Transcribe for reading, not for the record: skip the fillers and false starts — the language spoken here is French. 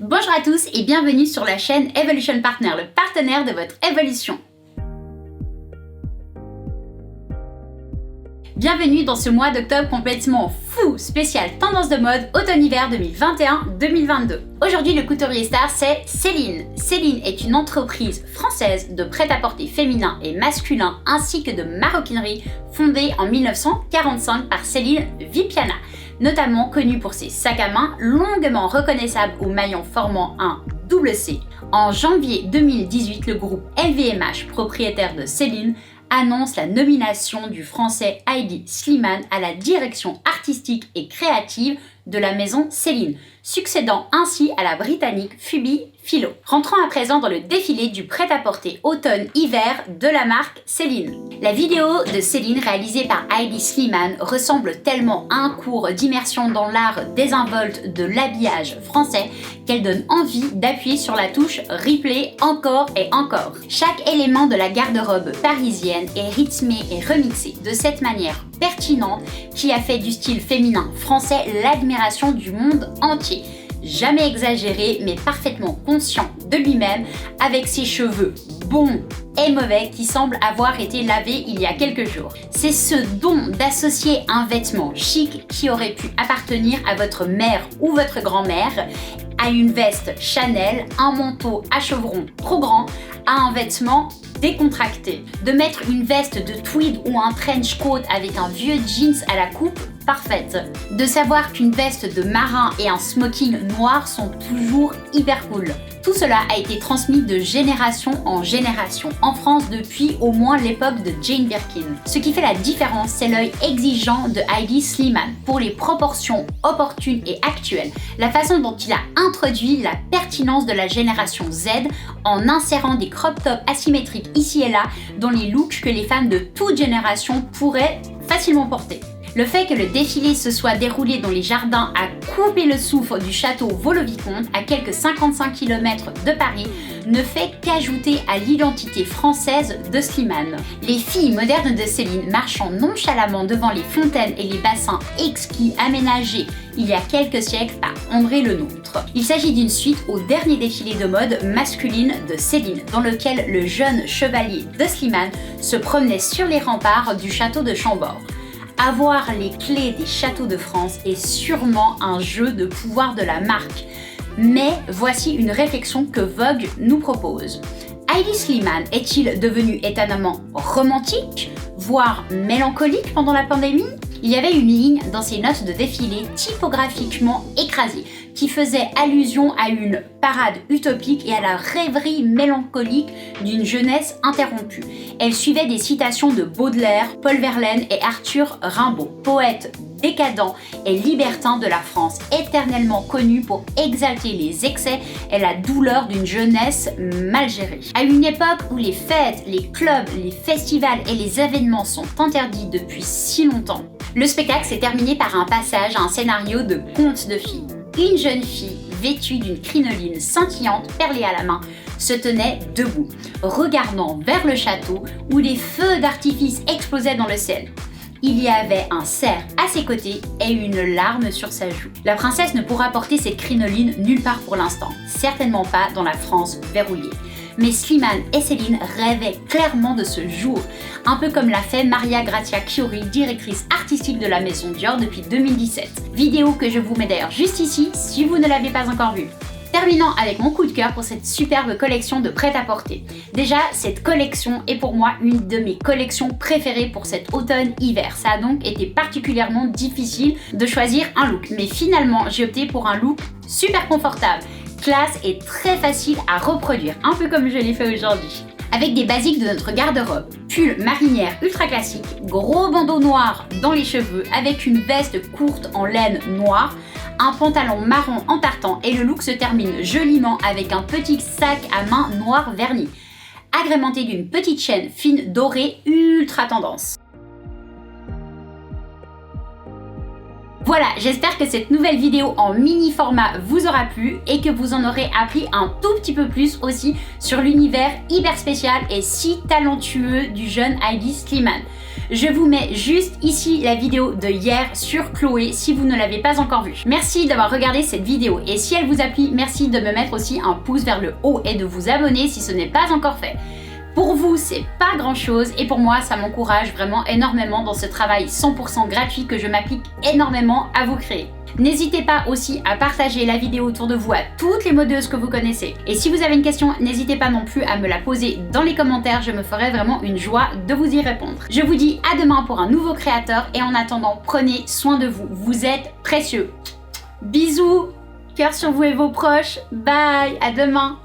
Bonjour à tous et bienvenue sur la chaîne Evolution Partner, le partenaire de votre évolution. Bienvenue dans ce mois d'octobre complètement fou, spécial tendance de mode automne-hiver 2021-2022. Aujourd'hui, le couturier star, c'est Céline. Céline est une entreprise française de prêt-à-porter féminin et masculin ainsi que de maroquinerie fondée en 1945 par Céline Vipiana, notamment connue pour ses sacs à main longuement reconnaissables aux maillons formant un double C. En janvier 2018, le groupe LVMH, propriétaire de Céline, annonce la nomination du français Heidi Slimane à la direction artistique et créative de la maison Céline, succédant ainsi à la britannique Phoebe Philo. Rentrons à présent dans le défilé du prêt-à-porter automne-hiver de la marque Céline. La vidéo de Céline réalisée par Heidi Slimane ressemble tellement à un cours d'immersion dans l'art désinvolte de l'habillage français qu'elle donne envie d'appuyer sur la touche replay encore et encore. Chaque élément de la garde-robe parisienne est rythmé et remixé de cette manière pertinente qui a fait du style féminin français l'admiration du monde entier. Jamais exagéré mais parfaitement conscient de lui-même avec ses cheveux bons et mauvais qui semblent avoir été lavés il y a quelques jours. C'est ce don d'associer un vêtement chic qui aurait pu appartenir à votre mère ou votre grand-mère, à une veste Chanel, un manteau à chevrons trop grand, à un vêtement décontracté. De mettre une veste de tweed ou un trench coat avec un vieux jeans à la coupe parfaite. De savoir qu'une veste de marin et un smoking noir sont toujours hyper cool. Tout cela a été transmis de génération en génération en France depuis au moins l'époque de Jane Birkin. Ce qui fait la différence, c'est l'œil exigeant de Heidi Slimane pour les proportions opportunes et actuelles, la façon dont il a introduit la pertinence de la génération Z en insérant des crop tops asymétriques ici et là dans les looks que les femmes de toute génération pourraient facilement porter. Le fait que le défilé se soit déroulé dans les jardins a coupé le souffle du château Vaux-le-Vicomte à quelques 55 km de Paris ne fait qu'ajouter à l'identité française de Slimane. Les filles modernes de Céline marchant nonchalamment devant les fontaines et les bassins exquis aménagés il y a quelques siècles par André Lenôtre. Il s'agit d'une suite au dernier défilé de mode masculine de Céline, dans lequel le jeune chevalier de Slimane se promenait sur les remparts du château de Chambord. Avoir les clés des châteaux de France est sûrement un jeu de pouvoir de la marque. Mais voici une réflexion que Vogue nous propose. Heidi Slimane est-il devenu étonnamment romantique, voire mélancolique pendant la pandémie ? Il y avait une ligne dans ses notes de défilé typographiquement écrasée qui faisait allusion à une parade utopique et à la rêverie mélancolique d'une jeunesse interrompue. Elle suivait des citations de Baudelaire, Paul Verlaine et Arthur Rimbaud, poètes décadents et libertins de la France, éternellement connus pour exalter les excès et la douleur d'une jeunesse mal gérée. À une époque où les fêtes, les clubs, les festivals et les événements sont interdits depuis si longtemps, le spectacle s'est terminé par un passage à un scénario de conte de filles. Une jeune fille vêtue d'une crinoline scintillante, perlée à la main, se tenait debout, regardant vers le château où des feux d'artifice explosaient dans le ciel. Il y avait un cerf à ses côtés et une larme sur sa joue. La princesse ne pourra porter cette crinoline nulle part pour l'instant, certainement pas dans la France verrouillée. Mais Slimane et Céline rêvaient clairement de ce jour, un peu comme l'a fait Maria Grazia Chiuri, directrice artistique de la maison Dior depuis 2017. Vidéo que je vous mets d'ailleurs juste ici si vous ne l'avez pas encore vue. Terminons avec mon coup de cœur pour cette superbe collection de prêt-à-porter. Déjà, cette collection est pour moi une de mes collections préférées pour cet automne-hiver. Ça a donc été particulièrement difficile de choisir un look. Mais finalement, j'ai opté pour un look super confortable, classe et très facile à reproduire, un peu comme je l'ai fait aujourd'hui. Avec des basiques de notre garde-robe, pull marinière ultra classique, gros bandeau noir dans les cheveux avec une veste courte en laine noire, un pantalon marron en tartan et le look se termine joliment avec un petit sac à main noir verni, agrémenté d'une petite chaîne fine dorée ultra tendance. Voilà, j'espère que cette nouvelle vidéo en mini format vous aura plu et que vous en aurez appris un tout petit peu plus aussi sur l'univers hyper spécial et si talentueux du jeune Hailey Slimane. Je vous mets juste ici la vidéo de hier sur Chloé si vous ne l'avez pas encore vue. Merci d'avoir regardé cette vidéo et si elle vous a plu, merci de me mettre aussi un pouce vers le haut et de vous abonner si ce n'est pas encore fait. Pour vous, c'est pas grand chose et pour moi, ça m'encourage vraiment énormément dans ce travail 100% gratuit que je m'applique énormément à vous créer. N'hésitez pas aussi à partager la vidéo autour de vous à toutes les modeuses que vous connaissez. Et si vous avez une question, n'hésitez pas non plus à me la poser dans les commentaires, je me ferai vraiment une joie de vous y répondre. Je vous dis à demain pour un nouveau créateur et en attendant, prenez soin de vous, vous êtes précieux. Bisous, cœur sur vous et vos proches, bye, à demain.